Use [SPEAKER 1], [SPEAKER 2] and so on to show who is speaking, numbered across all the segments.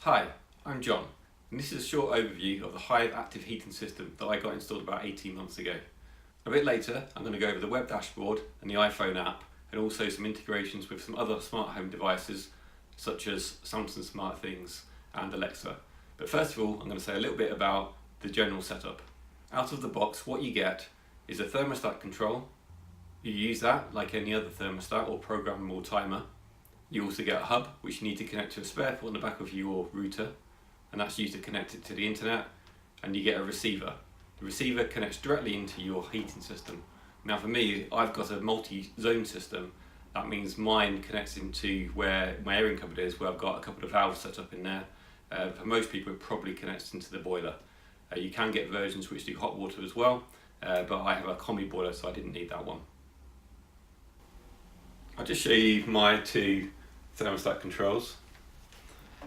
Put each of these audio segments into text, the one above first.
[SPEAKER 1] Hi, I'm John, and this is a short overview of the Hive active heating system that I got installed about 18 months ago. A bit later, I'm going to go over the web dashboard and the iPhone app, and also some integrations with some other smart home devices such as Samsung SmartThings and Alexa. But first of all, I'm going to say a little bit about the general setup. Out of the box, what you get is a thermostat control. You use that like any other thermostat or programmable timer. You also get a hub, which you need to connect to a spare port on the back of your router, and that's used to connect it to the internet. And you get a receiver. The receiver connects directly into your heating system. Now for me, I've got a multi-zone system. That means mine connects into where my airing cupboard is, where I've got a couple of valves set up in there. For most people, it probably connects into the boiler. You can get versions which do hot water as well, but I have a combi boiler, so I didn't need that one. I'll just show you my two thermostat controls,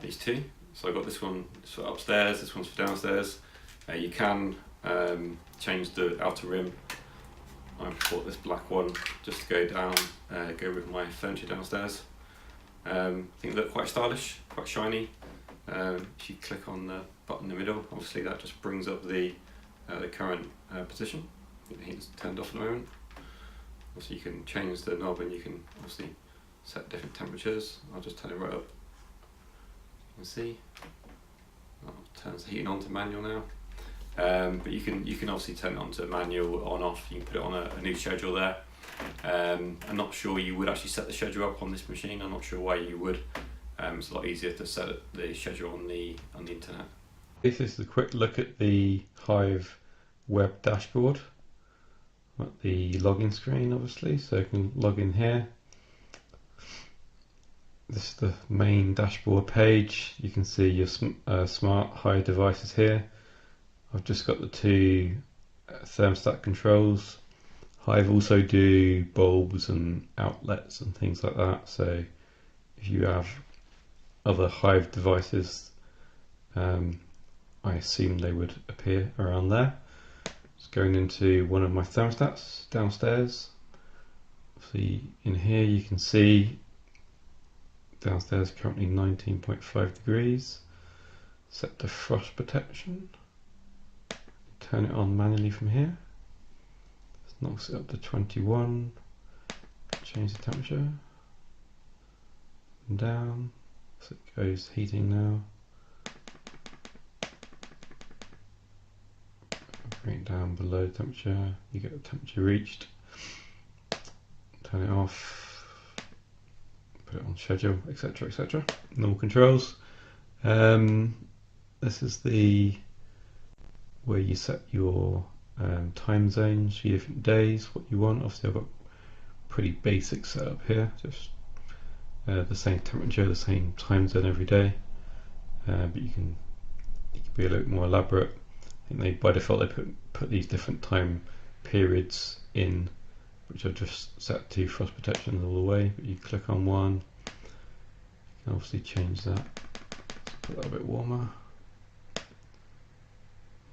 [SPEAKER 1] these two. So I've got this one for upstairs, this one's for downstairs. You can change the outer rim. I've bought this black one just to go down, go with my furniture downstairs. I think they look quite stylish, quite shiny. If you click on the button in the middle, obviously that just brings up the current position. I think the heat's turned off at the moment. Also you can change the knob and you can obviously set different temperatures. I'll just turn it right up. You can see that turns the heating on to manual now. But you can obviously turn it on to manual, on off. You can put it on a new schedule there. I'm not sure you would actually set the schedule up on this machine. I'm not sure why you would. It's a lot easier to set the schedule on the internet.
[SPEAKER 2] This is a quick look at the Hive web dashboard. At the login screen, obviously, so you can log in here. This is the main dashboard page. You can see your smart Hive devices here. I've just got the two thermostat controls. Hive also do bulbs and outlets and things like that, so if you have other Hive devices, I assume they would appear around there. Just going into one of my thermostats downstairs. See, in here you can see downstairs currently 19.5 degrees. Set to frost protection. Turn it on manually from here. This knocks it up to 21. Change the temperature. And down. So it goes heating now. Bring it down below temperature. You get the temperature reached. Turn it off. Put it on schedule, etc., etc. Normal controls. This is the where you set your time zones, your different days, what you want. Obviously I've got pretty basic setup here, just the same temperature, the same time zone every day, but you can be a little more elaborate. I think they by default they put these different time periods in, which are just set to frost protection all the way, but you click on one, you can obviously change that. Let's put that a bit warmer.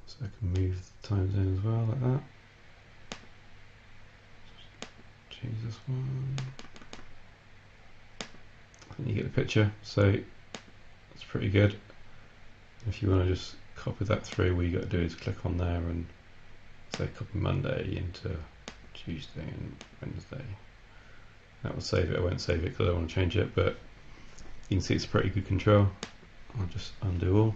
[SPEAKER 2] So I can move the time zone as well, like that. Change this one. I think you get the picture, so that's pretty good. If you want to just copy that through, what you got to do is click on there and say copy Monday into Tuesday and Wednesday. That will save it. I won't save it because I don't want to change it, but you can see it's pretty good control. I'll just undo all.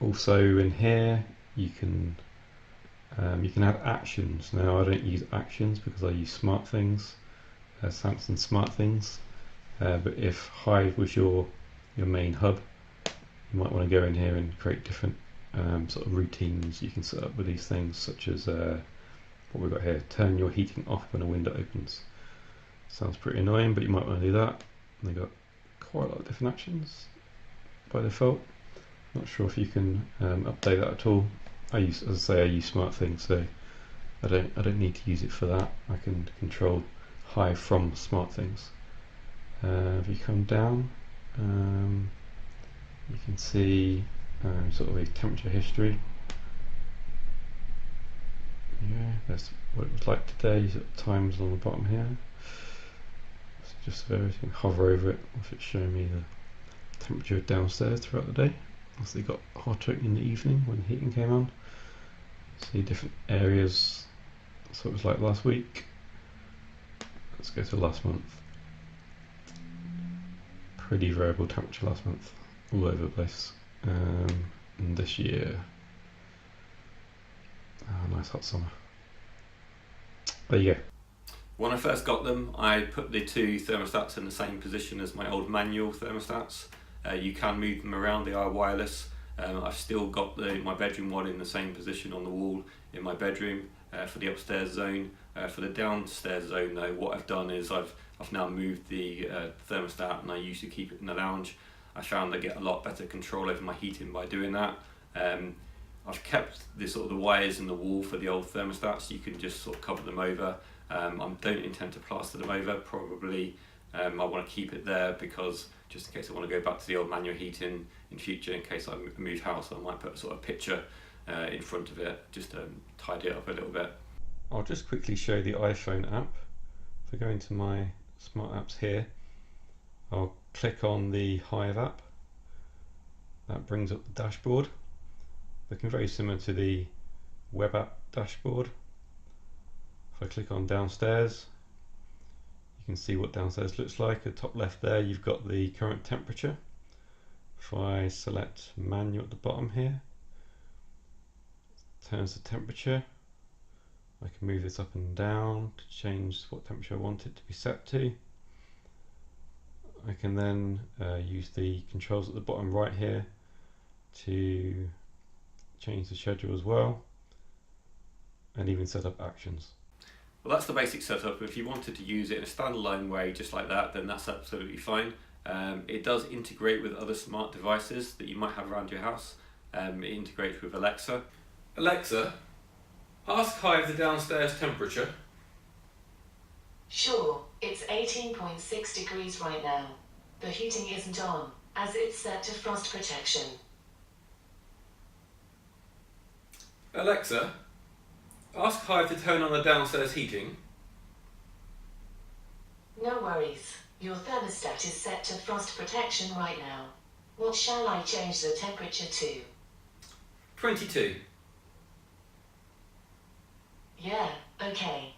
[SPEAKER 2] Also in here you can add actions. Now I don't use actions because I use SmartThings, Samsung SmartThings. But if Hive was your main hub, you might want to go in here and create different sort of routines you can set up with these things, such as what we've got here: turn your heating off when a window opens. Sounds pretty annoying, but you might want to do that. And they've got quite a lot of different actions by default. Not sure if you can update that at all. As I say, I use SmartThings, so I don't need to use it for that. I can control Hive from SmartThings. If you come down, you can see sort of a temperature history. Yeah, that's what it was like today. You've got times on the bottom here. So just so you can hover over it if it's showing me temperature downstairs throughout the day. As they got hotter in the evening when the heating came on. See different areas. That's what it was like last week. Let's go to last month. Pretty variable temperature last month, all over the place. And this year, nice hot summer. There you go.
[SPEAKER 1] When I first got them, I put the two thermostats in the same position as my old manual thermostats. You can move them around, they are wireless. I've still got my bedroom one in the same position on the wall in my bedroom for the upstairs zone. For the downstairs zone though, what I've done is I've now moved the thermostat, and I usually keep it in the lounge. I found I get a lot better control over my heating by doing that. I've kept the wires in the wall for the old thermostats. You can just sort of cover them over. I don't intend to plaster them over, probably. I want to keep it there because just in case I want to go back to the old manual heating in future, in case I move house, I might put a sort of picture in front of it, just to tidy it up a little bit.
[SPEAKER 2] I'll just quickly show the iPhone app. If I go into my smart apps here, I'll click on the Hive app. That brings up the dashboard, looking very similar to the web app dashboard. If I click on downstairs, you can see what downstairs looks like. At the top left there, you've got the current temperature. If I select manual at the bottom here, it turns the temperature. I can move this up and down to change what temperature I want it to be set to. I can then use the controls at the bottom right here to change the schedule as well, and even set up actions.
[SPEAKER 1] Well, that's the basic setup. If you wanted to use it in a standalone way just like that, then that's absolutely fine. It does integrate with other smart devices that you might have around your house. It integrates with Alexa. Alexa, ask Hive the downstairs temperature.
[SPEAKER 3] Sure, it's 18.6 degrees right now. The heating isn't on, as it's set to frost protection.
[SPEAKER 1] Alexa, ask Hive to turn on the downstairs heating.
[SPEAKER 3] No worries, your thermostat is set to frost protection right now. What shall I change the temperature to?
[SPEAKER 1] 22.
[SPEAKER 3] Yeah, okay.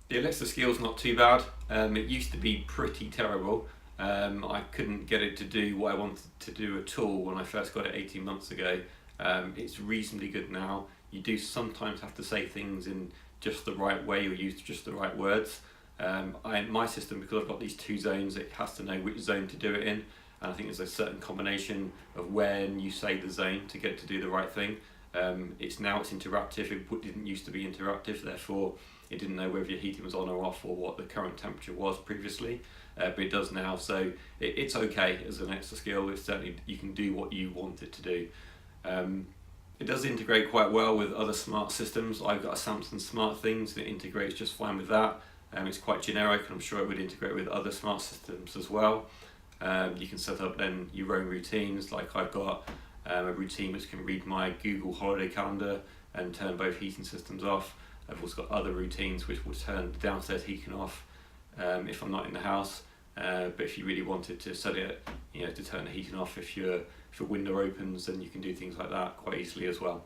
[SPEAKER 1] The Alexa skill's not too bad. It used to be pretty terrible. I couldn't get it to do what I wanted to do at all when I first got it 18 months ago. It's reasonably good now. You do sometimes have to say things in just the right way or use just the right words. My system, because I've got these two zones, it has to know which zone to do it in, and I think there's a certain combination of when you say the zone to get it to do the right thing. It's interactive. It didn't used to be interactive, therefore it didn't know whether your heating was on or off or what the current temperature was previously, but it does now, so it's okay as an extra skill. It's certainly, you can do what you want it to do. It does integrate quite well with other smart systems. I've got a Samsung Smart Things, and it integrates just fine with that. It's quite generic, and I'm sure it would integrate with other smart systems as well. You can set up then your own routines, like I've got a routine which can read my Google holiday calendar and turn both heating systems off. I've also got other routines which will turn the downstairs heating off if I'm not in the house. But if you really wanted to set it, to turn the heating off if your window opens, then you can do things like that quite easily as well.